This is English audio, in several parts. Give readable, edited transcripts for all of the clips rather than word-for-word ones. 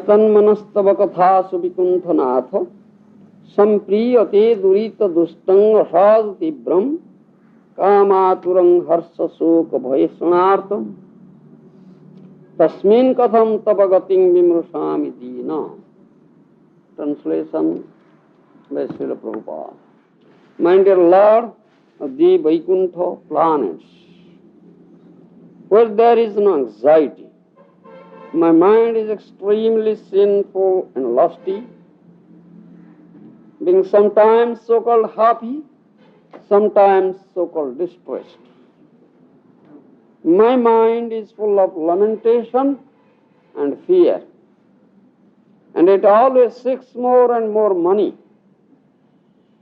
तन्मनस्तव कथासु विकुंठनाथ संप्रीयते दुरित दुष्टं असाधु तीव्रम कामातुरं हर्ष शोक भयसणार्थ तस्मिन् कथम तव गतिं विमृशामि दीन. Translation by Srila Prabhupada. My dear Lord of the Vaikuntha planets, where there is no anxiety, my mind is extremely sinful and lusty, being sometimes so-called happy, sometimes so-called distressed. My mind is full of lamentation and fear, and it always seeks more and more money.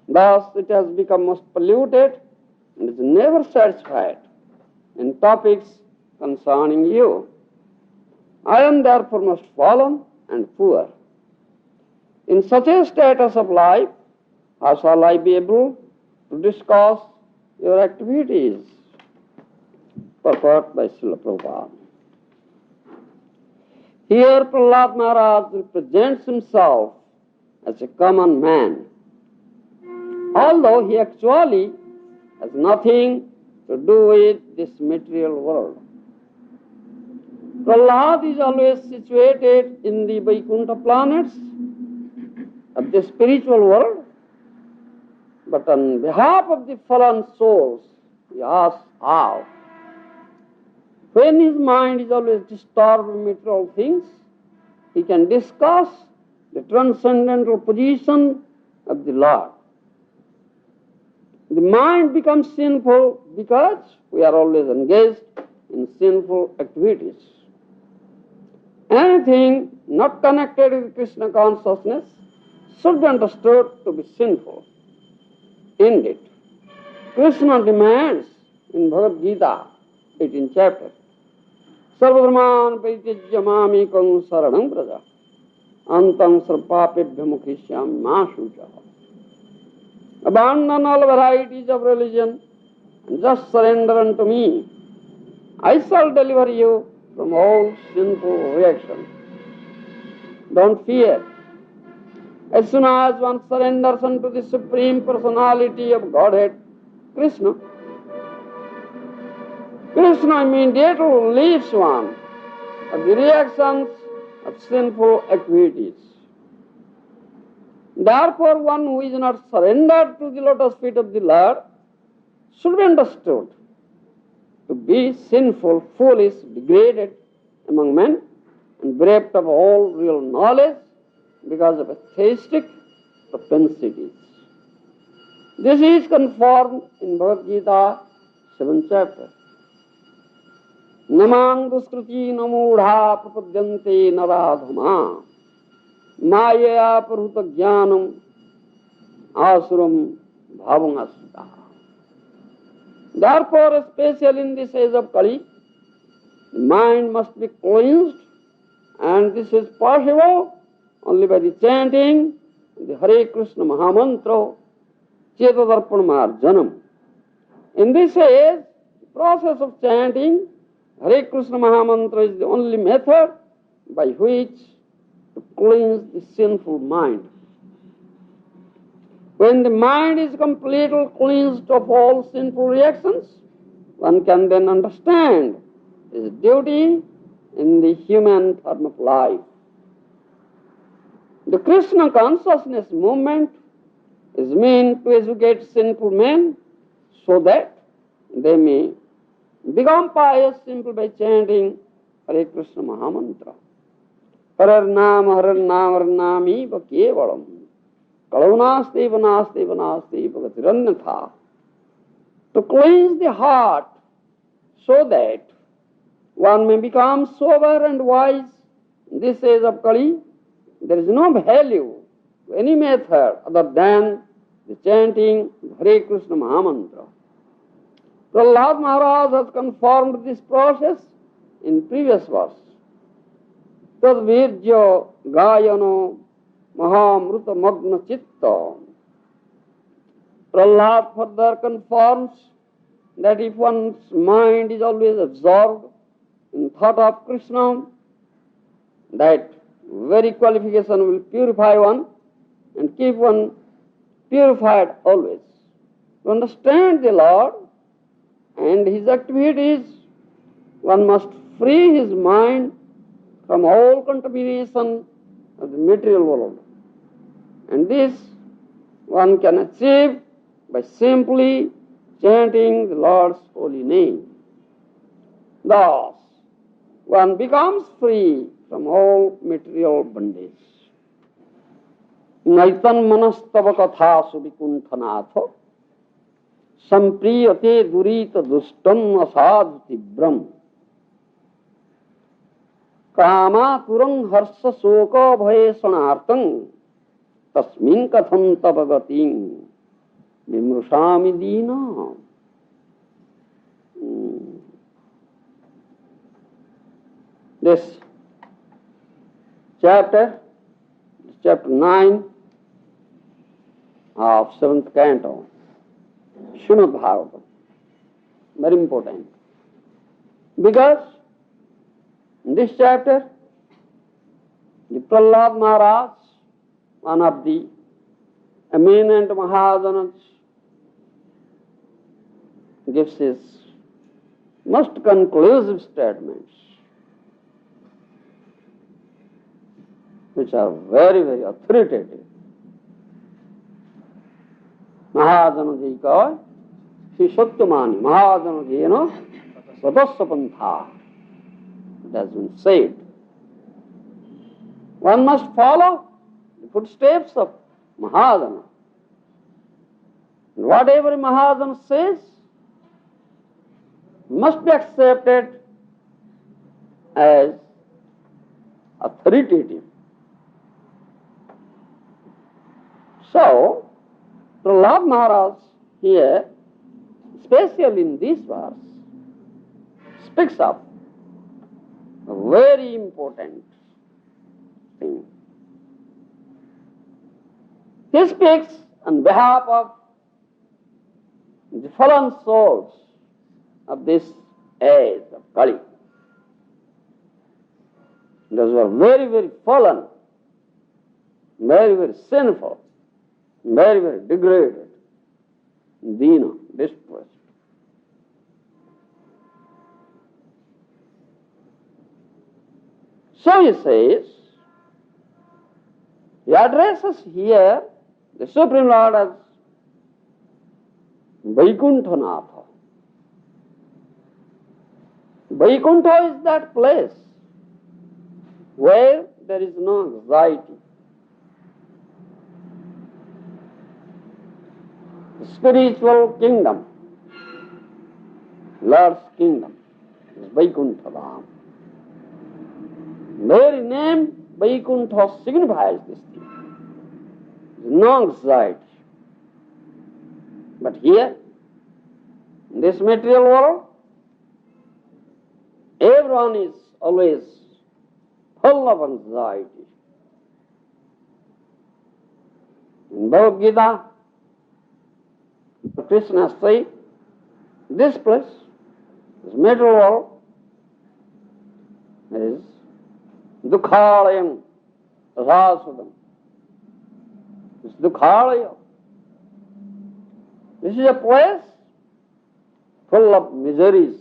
Thus it has become most polluted and is never satisfied in topics concerning you. I am therefore most fallen and poor. In such a status of life, how shall I be able to discuss your activities? Purport by Srila Prabhupada. Here Prahlad Maharaj represents himself as a common man, although he actually has nothing to do with this material world. Prahlad is always situated in the Vaikuntha planets of the spiritual world, but on behalf of the fallen souls, he asks how. When his mind is always disturbed with material things, he can discuss the transcendental position of the Lord. The mind becomes sinful because we are always engaged in sinful activities. Anything not connected with Krishna consciousness should be understood to be sinful. Indeed, Krishna demands in Bhagavad Gita, 18th chapter, Sarvadharman paritijya mamekam saranam braja antam sarvapabhyo mukhishyami ma shucha. Abandon all varieties of religion and just surrender unto me. I shall deliver you from all sinful reaction. Don't fear. As soon as one surrenders unto the Supreme Personality of Godhead, Krishna immediately relieves one of the reactions of sinful activities. Therefore, one who is not surrendered to the lotus feet of the Lord should be understood to be sinful, foolish, degraded among men, and bereft of all real knowledge because of atheistic propensities. This is confirmed in Bhagavad Gita, 7th chapter. Namang duskruti namudha prapadyante naradhama maya paruta jnanam asuram bhavangasita. Therefore, especially in this age of Kali, the mind must be cleansed, and this is possible only by the chanting the Hare Krishna Mahamantra, Chetadarpana Marjanam. In this age, the process of chanting Hare Krishna Mahamantra is the only method by which to cleanse the sinful mind. When the mind is completely cleansed of all sinful reactions, one can then understand his duty in the human form of life. The Krishna consciousness movement is meant to educate sinful men so that they may become pious simply by chanting Hare Krishna Mahamantra. Harinama, Harinama, Harinami Kevalam. Kalunasti vanasti vanasti bhagatirannatha. To cleanse the heart so that one may become sober and wise in this age of Kali, there is no value to any method other than the chanting of Hare Krishna Mahamantra. Prahlad Maharaj has confirmed this process in previous verse. Tadvirjo gayano mahamruta magna chitta. Prahlad further confirms that if one's mind is always absorbed in thought of Krishna, that very qualification will purify one and keep one purified always. To understand the Lord and His activities, one must free his mind from all contamination of the material world. And this one can achieve by simply chanting the Lord's holy name. Thus, one becomes free from all material bondage. Naitan manastava katha subikunthanatha sampriyate durita dustam asad tibram kama turang harsa soka bhayesanartang tasmin katham tapagatim vimrushami dina. This chapter 9 of 7th canto, Srimad Bhagavatam, very important. Because in this chapter, the Prahlad Maharaj, one of the eminent Maharajas, gives his most conclusive statements, which are very, very authoritative. Mahajana ji ka Sri Satyamani Mahajana ji no Sadasya Pantha. It has been said. One must follow the footsteps of Mahajana. And whatever Mahajana says must be accepted as authoritative. So, Prahlad Maharaj here, especially in this verse, speaks of a very important thing. He speaks on behalf of the fallen souls of this age of Kali. Those who are very, very fallen, very, very sinful, very, very degraded, dina, distressed. So he says, he addresses here the Supreme Lord as Vaikunthanatha. Vaikuntha is that place where there is no anxiety. The spiritual kingdom, Lord's kingdom, is Vaikuntha Dham. Very name Vaikuntha signifies this thing. There is no anxiety. But here, in this material world, everyone is always full of anxiety. In Bhagavad Gita, Krishna says, this place, this material world, is Dukhalayam, Rasasudam. It's Dukhalaya. This is a place full of miseries.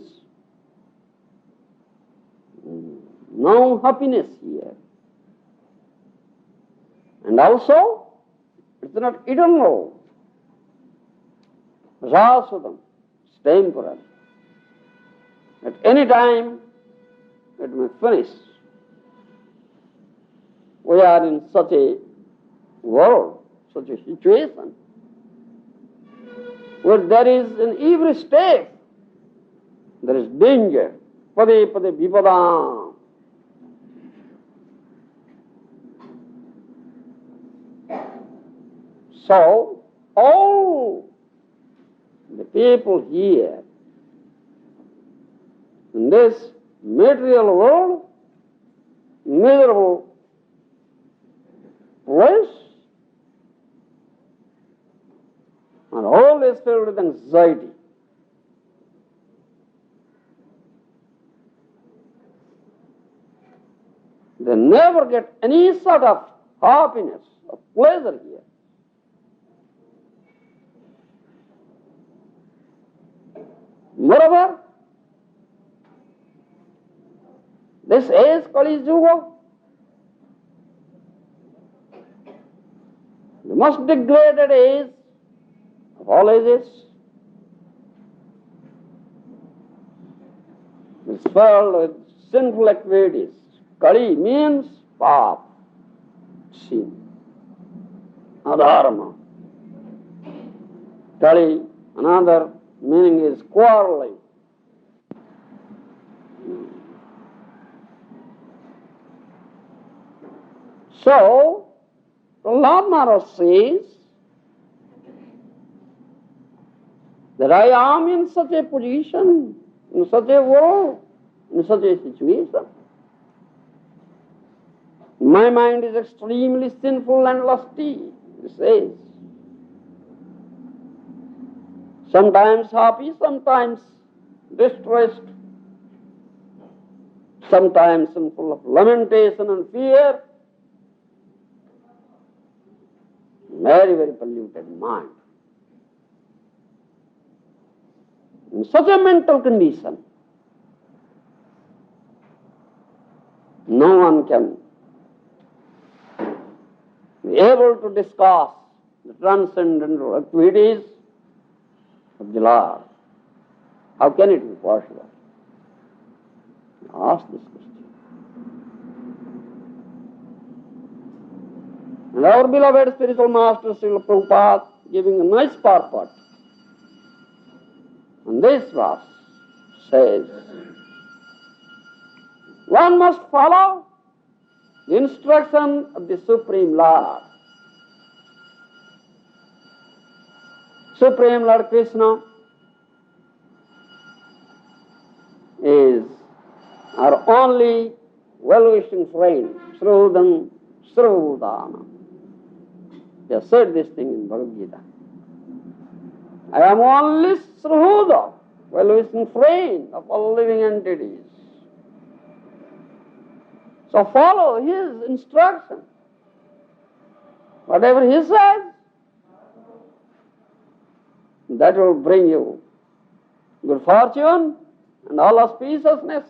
No happiness here. And also, it's not eternal. Rasasudam, it's temporary. At any time, it may finish. We are in such a world, such a situation, where there is in every step, there is danger. Pade pade vipadam. So, all the people here in this material world, miserable place, are always filled with anxiety. They never get any sort of happiness or pleasure here. Moreover, this age Kali Yuga, the most degraded age of all ages, is filled with sinful activities. Kali means pap, sin, adharma. Kali, another meaning is quarreling. So, Prahlad Maharaj says that I am in such a position, in such a world, in such a situation. My mind is extremely sinful and lusty, he says. Sometimes happy, sometimes distressed, sometimes full of lamentation and fear. Very, very polluted mind. In such a mental condition, no one can be able to discuss the transcendental activities of the Lord. How can it be possible? Ask this question. And our beloved spiritual master Srila Prabhupada giving a nice purport on this verse says, one must follow the instruction of the Supreme Lord. Supreme Lord Krishna is our only well-wishing friend, Shrudam Shrudana. He has said this thing in Bhagavad Gita. I am only Sruhuda, well-wishing friend of all living entities. So follow his instruction. Whatever he says, that will bring you good fortune and all auspiciousness,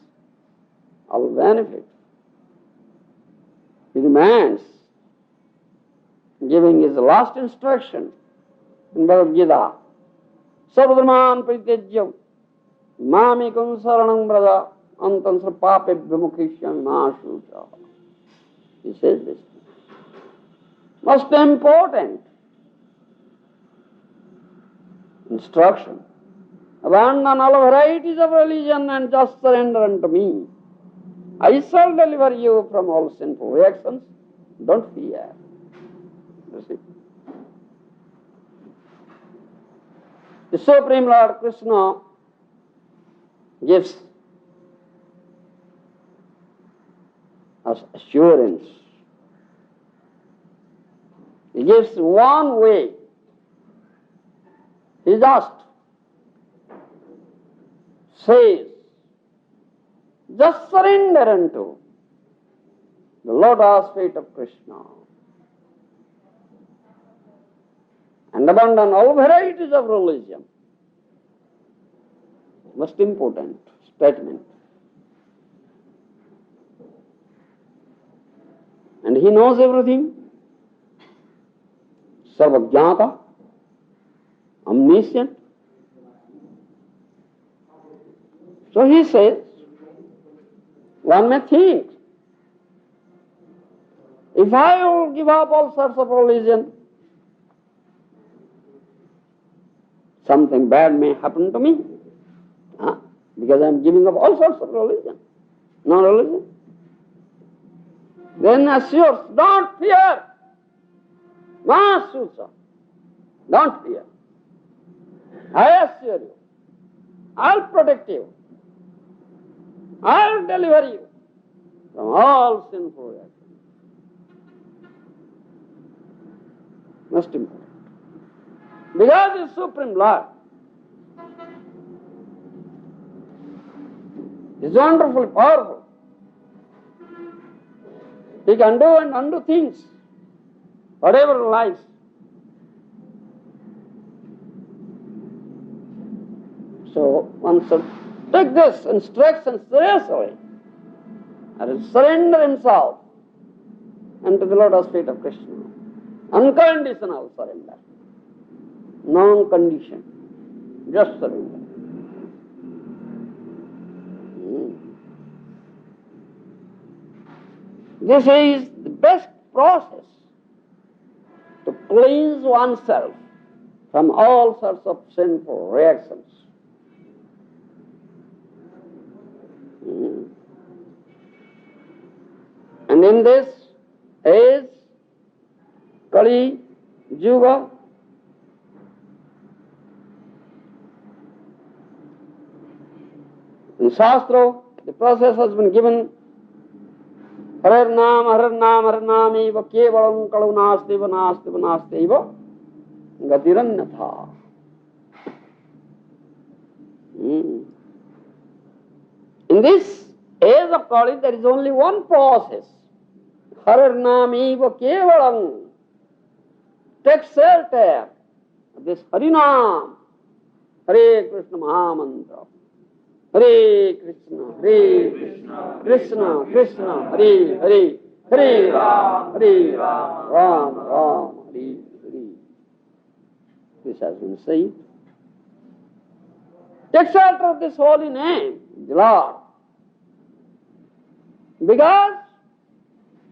all benefit. He demands, giving his last instruction in Bhagavad Gita, Sarvadharman Pritejyam Mamikam Saranam Braja Antam Sarpape Vimukhishyam Mashucha. He says this. Most important instruction. Abandon all varieties of religion and just surrender unto me. I shall deliver you from all sinful reactions. Don't fear. You see? The Supreme Lord Krishna gives us assurance. He gives one way. He just says, just surrender unto the lotus feet of Krishna and abandon all varieties of religion. Most important statement. And he knows everything. Sarvajnata, omniscient. So he says, one may think, if I will give up all sorts of religion, something bad may happen to me. Because I am giving up all sorts of religion. No religion. Then assures, don't fear. Mahasusa. Don't fear. I assure you, I'll protect you. I'll deliver you from all sinful actions. Most important. Because the Supreme Lord is wonderfully powerful. He can do and undo things, whatever he likes. So one should take this instruction seriously and surrender himself into the lotus feet of Krishna. Unconditional surrender. Non-condition. Just surrender. This is the best process to cleanse oneself from all sorts of sinful reactions. And in this age, Kali Yuga, in Shastra, the process has been given. Harinama kevalam kalu nastiva gatirannatha. In this age of Kali, there is only one process. Harinama kevalam. Take shelter of this Harinam. Hare Krishna Mahamantra. Hare Krishna, Krishna Krishna, Hare Hare, Hare Ram, Ram Ram, Hare Hare. This has been said. Take shelter of this holy name, the Lord. Because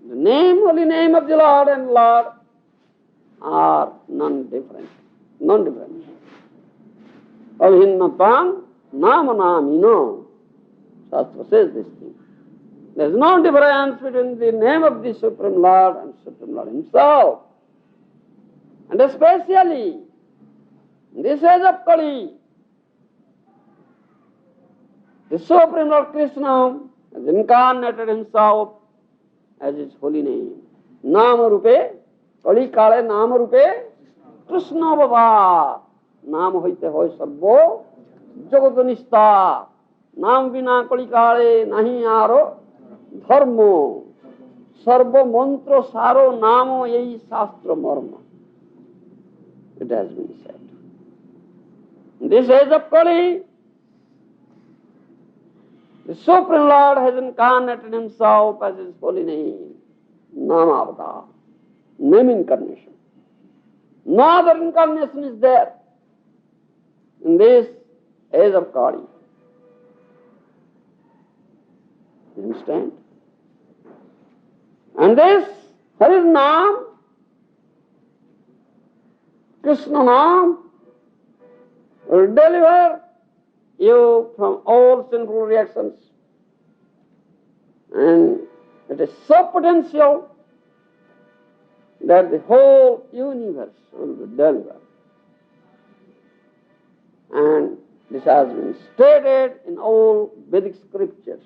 the name, holy name of the Lord and Lord are non-different. Non-different. Avinnapam Namanamino. Shastra says this thing. There is no difference between the name of the Supreme Lord and Supreme Lord Himself. And especially in this age of Kali, the Supreme Lord Krishna has incarnated Himself as His holy name. Nama Rupe, Kali Kale Nama Rupe, Krishna Baba. Nama hoite hoy sarvo Jagadonista. Nam vina Kali Kale nahi aro dharmo. Sarvo mantra saro namo yei shastra marma. It has been said. In this age of Kali, the Supreme Lord has incarnated Himself as His holy name. Nama Avatar. Name incarnation. No other incarnation is there in this age of Kali. You understand? And this Harinam, Krishna Nam, will deliver you from all sinful reactions. And it is so potential that the whole universe will be delivered. And this has been stated in all Vedic scriptures.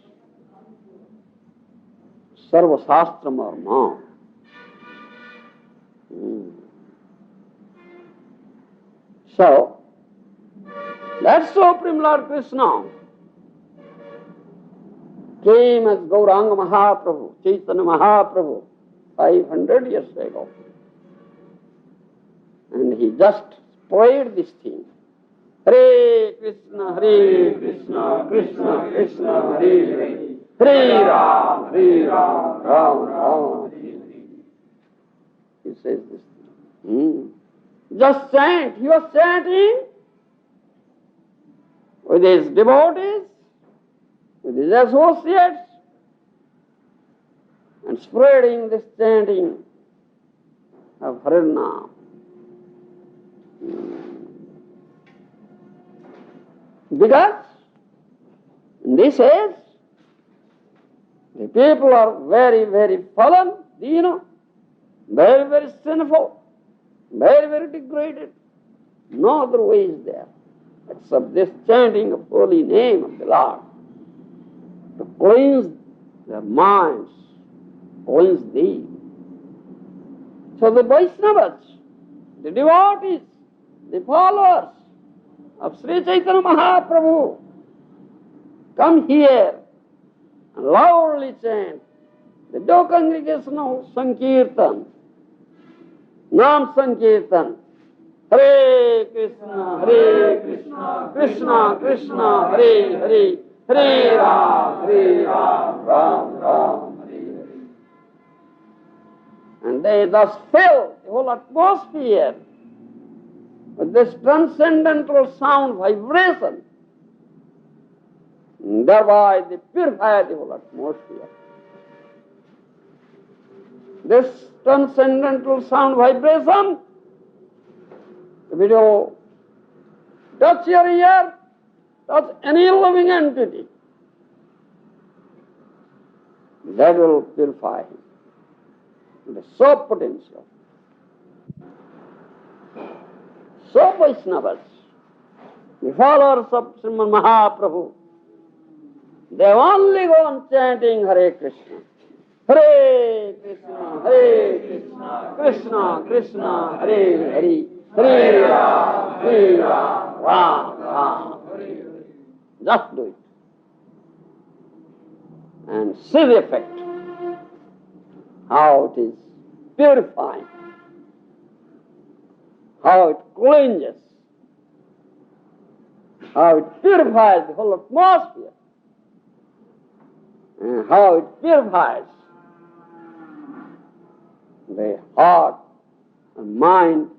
Sarva Shastra Marma. So, that Supreme Lord Krishna came as Gauranga Mahaprabhu, Chaitanya Mahaprabhu, 500 years ago. And he just spread this thing. Hare Krishna, Krishna Krishna, Hare Hare, Hare Ram, Ram Ram, Hare Hare. He says this thing. Just chant. He was chanting with his devotees, with his associates, and spreading this chanting of Harinam. Because in this age, the people are very, very fallen, very, very sinful, very, very degraded. No other way is there except this chanting of holy name of the Lord to cleanse their minds, cleanse thee. So the Vaishnavas, the devotees, the followers of Sri Chaitanya Mahaprabhu come here and loudly chant They do congregational Sankirtan, Nam Sankirtan. Hare Krishna, Krishna Krishna, Hare Hare, Hare Ram, Ram Ram, Hare Hare. And they thus fill the whole atmosphere with this transcendental sound vibration. And thereby they purify the whole atmosphere. This transcendental sound vibration, if you touch your ear, touch any living entity, that will purify him. It is so potential. So Vaishnavas, the followers of Srimad Mahaprabhu, they only go on chanting Hare Krishna. Hare Krishna, Hare Krishna, Krishna Krishna, Hare Hare, Hare Ram, Ram Ram, Hare Hare. Just do it. And see the effect, how it is purifying, how it cleanses, how it purifies the whole atmosphere, and how it purifies the heart and mind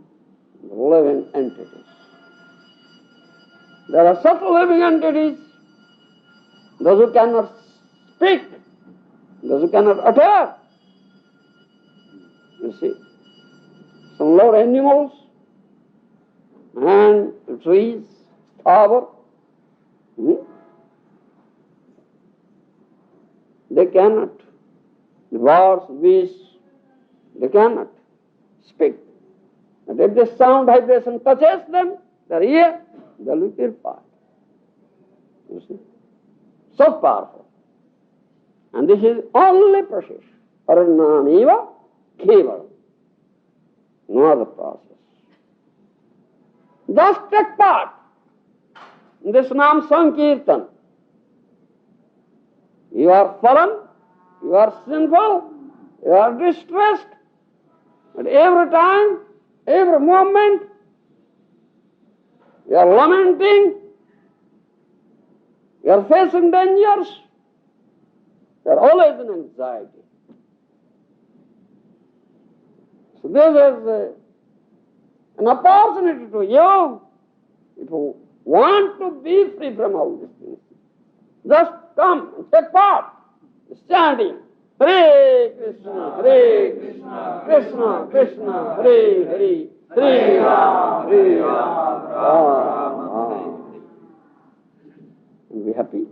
of the living entities. There are subtle living entities, those who cannot speak, those who cannot utter. You see, some lower animals and trees, flower, they cannot. The birds, beasts, they cannot speak. And if the sound vibration touches them, their ear, they will be purified. You see, so powerful. And this is only process. Harinama keval. No other process. Thus take part in this Nam Sankirtan. You are fallen, you are sinful, you are distressed. At every time, every moment, you are lamenting, you are facing dangers, you are always in anxiety. So this is an opportunity to you, if you want to be free from all these things. Just come and take part, standing. Hare Krishna, Hare Krishna, Krishna Krishna, Hare Hare, Hare Ram, Ram Ram. And be happy.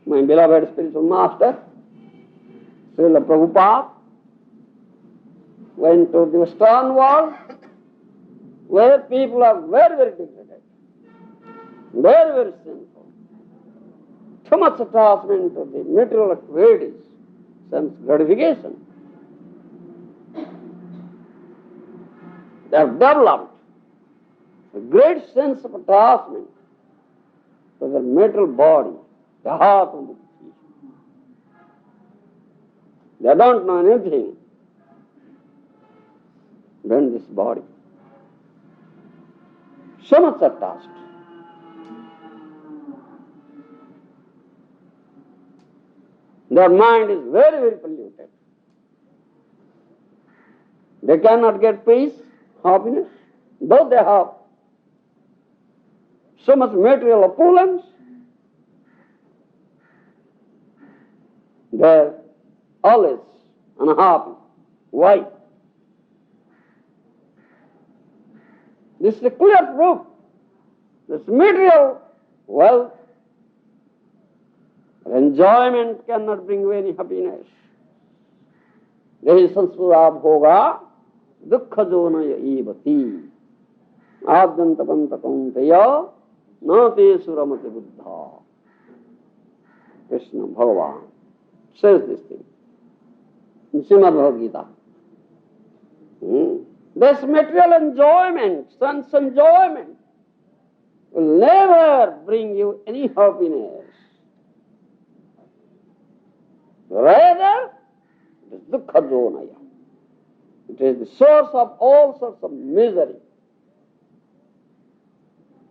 My beloved spiritual master, Srila Prabhupada, went to the Western world where people are very, very degraded, very, very sinful. Too much attachment to the material activities, sense gratification. They have developed a great sense of attachment to their material body, the heart and the feet. They don't know anything than this body. So much attached. Their mind is very, very polluted. They cannot get peace, happiness, though they have so much material opulence. They are always unhappy. Why? This is a clear proof. This material wealth, enjoyment cannot bring you any happiness. Yahi sansvada bhoga dukkha jonaya evati adyantapanta kaunteya nate suramati buddha. Krishna Bhagavan says this thing in Srimad Bhagavad Gita. This material enjoyment, sense enjoyment, will never bring you any happiness. Rather, it is dukkha jonaya. It is the source of all sorts of misery.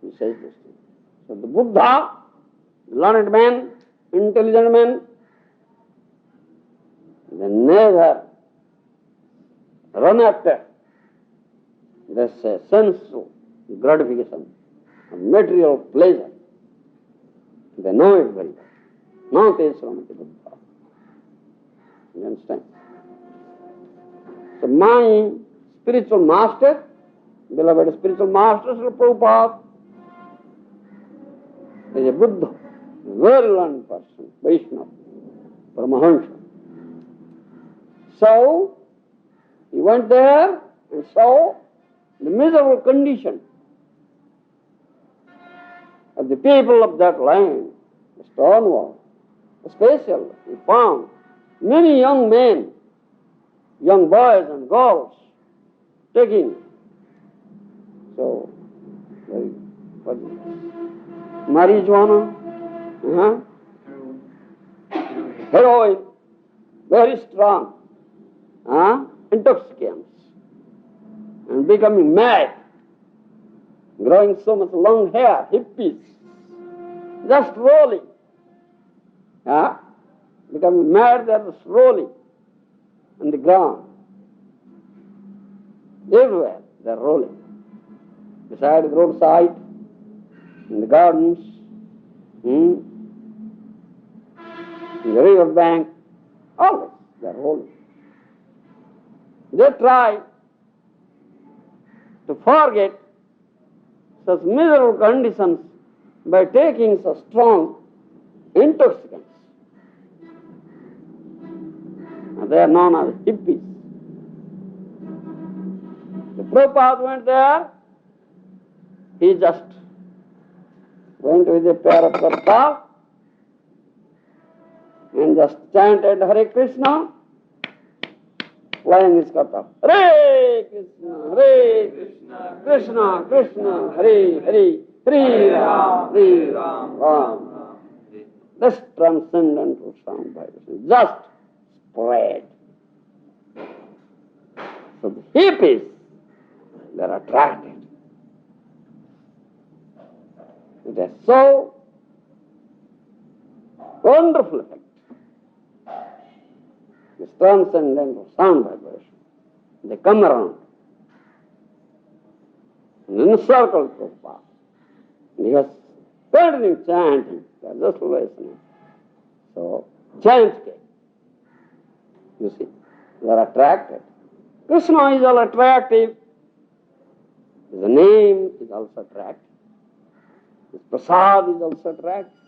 He says this thing. So the Buddha, learned man, intelligent man, they never run after this sensual gratification, material pleasure. They know it very well. Not as Srimati Buddha. You understand? So my spiritual master, beloved spiritual master, Srila Prabhupada, is a Buddha, a very learned person, Vaishnava, Paramahansa. So, he went there and saw the miserable condition of the people of that land, the stone wall. Especially, he found many young men, young boys and girls, taking marijuana, heroin, very strong, intoxicants, and becoming mad, growing so much long hair, hippies, just rolling, becoming mad, they are just rolling on the ground. Everywhere they are rolling, beside the roadside, in the gardens, in the river bank, always they are rolling. They try to forget such miserable conditions by taking such strong intoxicants. And they are known as hippies. The Prabhupada went there, he just went with a pair of kartals and just chanted Hare Krishna, flying his kartal. Hare Krishna, Krishna Krishna, Hare Hare, Hare Ram. This transcendental sound vibration just spread. So the hippies, they are attracted. It has so wonderful effect. This transcendental sound vibration. They come around and encircle Prabhupada. And he was continuing chanting. They are just listening. So, chant came. You see, they are attracted. Krishna is all attractive. His name is also attractive. His prasad is also attractive.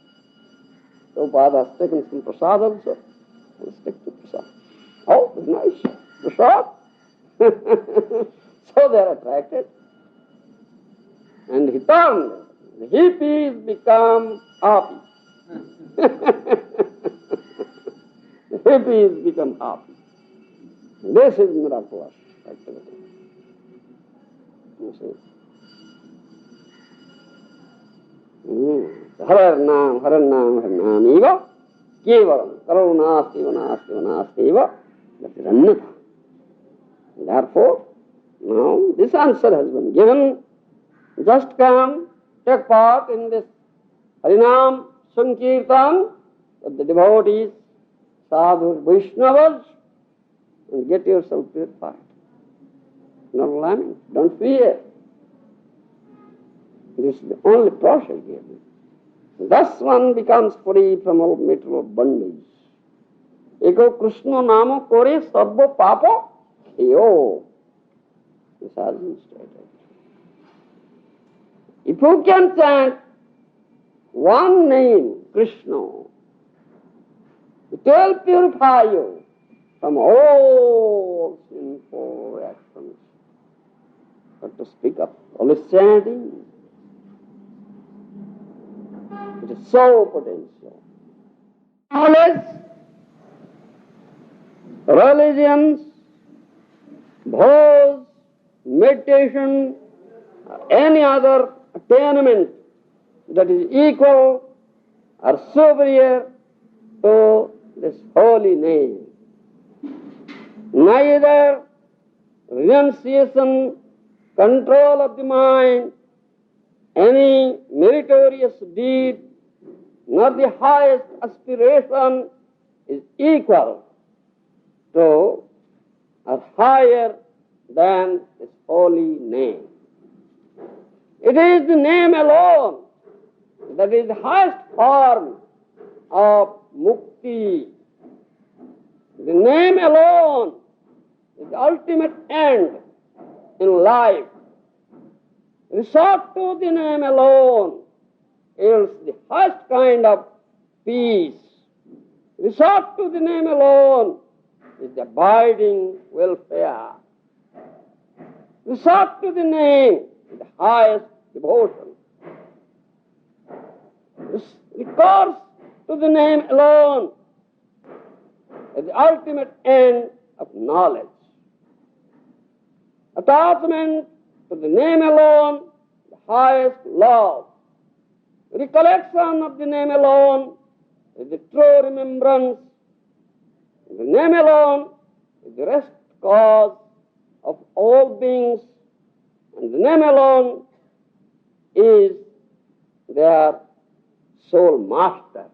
Prabhupada has taken some prasad also. We'll stick to prasad. Oh, it's nice. Prasad. So they are attracted. And he turned. The hippies become happy. The hippies become happy. This is miraculous activity. You see. Harinama, Harinama, eva, kevalam, karunastiva, that is annatha. Therefore, now this answer has been given. Just come, take part in this Harinam Sankirtan with the devotees, sadhus, Vaishnavas, and get yourself purified. No lamenting, don't fear. This is the only process given. Thus one becomes free from all material bondage. Ego Krishna Namo Kore Sabbo Papa Yo. This has been stated. If you can chant one name, Krishna, it will purify you from all sinful reactions. But to speak of always chanting, it is so potential. Always religions, vows, meditation, any other attainment that is equal or superior to this holy name. Neither renunciation, control of the mind, any meritorious deed, nor the highest aspiration is equal to or higher than this holy name. It is the name alone that is the highest form of mukti. The name alone is the ultimate end in life. Resort to the name alone is the highest kind of peace. Resort to the name alone is the abiding welfare. Resort to the name is the highest devotion. Recourse to the name alone is the ultimate end of knowledge. Attachment to the name alone, the highest love. Recollection of the name alone is the true remembrance. The name alone is the rest cause of all beings, and the name alone is their sole master.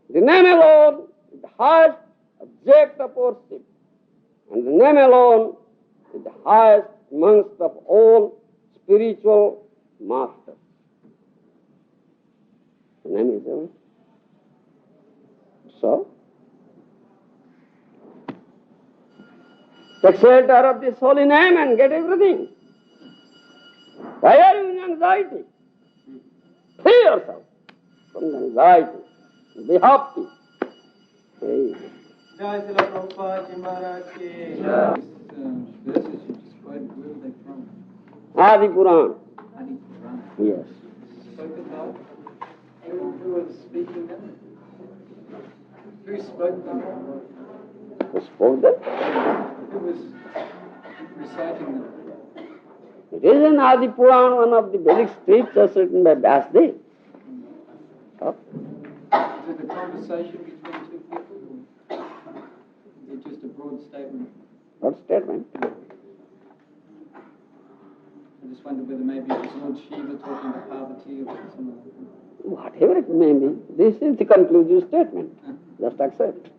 The name alone is the highest object of worship, and the name alone is the highest amongst of all spiritual masters. The name is everything. So, take shelter of this holy name and get everything. Why are you in anxiety? Free yourself from the anxiety. Be happy. Hey. Jai Srila Prabhupada Ji Maharaj ki. Verses you just quoted, where are they from? Adi Puran. Adi Puran. Yes. Spoke about who was speaking them? Who spoke them? Who spoke that? Who was reciting them? It is in Adi Puran, one of the Vedic scriptures written by Vyasadeva. Oh. Is it a conversation between two people, or is it just a broad statement? What statement? I just wondered whether maybe it was Lord Shiva talking to Parvati or something like that. Whatever it may be, this is the conclusive statement. Just accept.